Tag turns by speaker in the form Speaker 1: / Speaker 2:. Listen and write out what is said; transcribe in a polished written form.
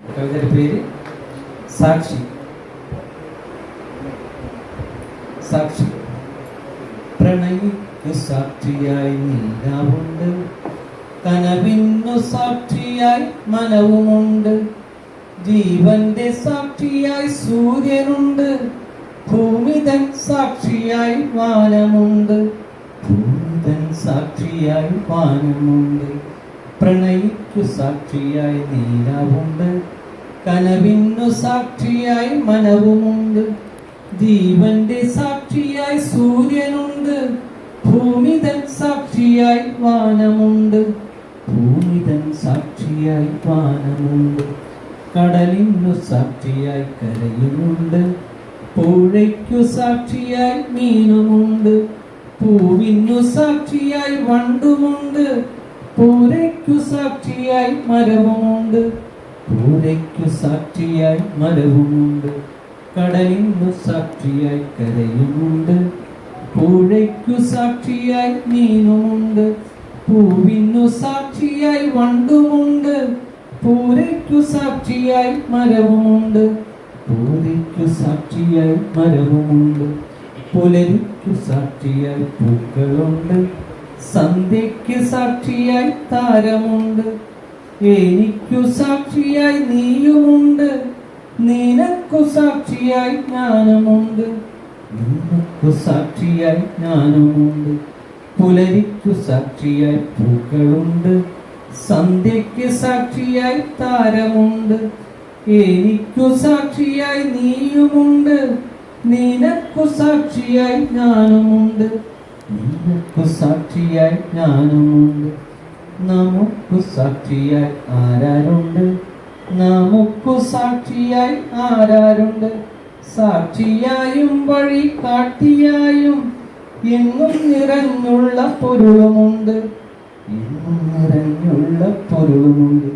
Speaker 1: കവിതയുടെ പേര് സാക്ഷി. സാക്ഷി. പ്രണയിക്കു സാക്ഷിയായി നീലാവുണ്ട്, കനവിന്നു സാക്ഷിയായി മനവുമുണ്ട്, ജീവന്റെ സാക്ഷിയായി സൂര്യനുണ്ട്, ഭൂമിതൻ സാക്ഷിയായി വാനമുണ്ട്, ഭൂമിതൻ സാക്ഷിയായി വാനമുണ്ട്. പ്രണയിക്കു സാക്ഷിയായി നീലാവുണ്ട്, കനവിന്നു സാക്ഷിയായി മനവുമുണ്ട്, ജീവന്റെ സാക്ഷിയായി സൂര്യനുണ്ട്, ഭൂമിതൻ സാക്ഷിയായി വാനമുണ്ട്, ഭൂമിതൻ സാക്ഷിയായി വാനമുണ്ട്. കടലിന്നു സാക്ഷിയായി കരയുമുണ്ട്, പുഴയ്ക്കു സാക്ഷിയായി മീനുമുണ്ട്, പൂവിന്നു സാക്ഷിയായി വണ്ടുമുണ്ട്, പൂരയ്ക്കു സാക്ഷിയായി മരവുമുണ്ട്, പൂരയ്ക്കു സാക്ഷിയായി മരവുമുണ്ട്. കടലിന്നു സാക്ഷിയായി കരയുമുണ്ട്, പുഴയ്ക്കു സാക്ഷിയായി മീനുമുണ്ട്, പൂവിന്നു സാക്ഷിയായി വണ്ടുമുണ്ട്, പൂരയ്ക്കു സാക്ഷിയായി മരവുമുണ്ട്, പൂരയ്ക്കു സാക്ഷിയായി മരവുമുണ്ട്. പുലരിക്കു സാക്ഷിയായി പൂക്കളുണ്ട്, സന്ധ്യയ്ക്ക് സാക്ഷിയായി താരമുണ്ട്, എനിക്കു സാക്ഷിയായി നീയുമുണ്ട്, നിനക്കു സാക്ഷിയായി ജ്ഞാനമുണ്ട്, നിനക്കു സാക്ഷിയായി ജ്ഞാനമുണ്ട്. പുലരിക്കു സാക്ഷിയായി പൂക്കളുണ്ട്, സന്ധ്യയ്ക്ക് സാക്ഷിയായി താരമുണ്ട്, എനിക്കു സാക്ഷിയായി നീയുമുണ്ട്, നിനക്കു സാക്ഷിയായി ജ്ഞാനമുണ്ട്, നിനക്കു സാക്ഷിയായി ജ്ഞാനമുണ്ട്. നമുക്കു സാക്ഷിയായി ആരാരുണ്ട്, നമുക്കു സാക്ഷിയായി ആരാരുണ്ട്, സാക്ഷിയായും വഴി കാട്ടിയായും എങ്ങും നിറഞ്ഞുള്ള പൊരുളുമുണ്ട്, എങ്ങും നിറഞ്ഞുള്ള പൊരുളുമുണ്ട്.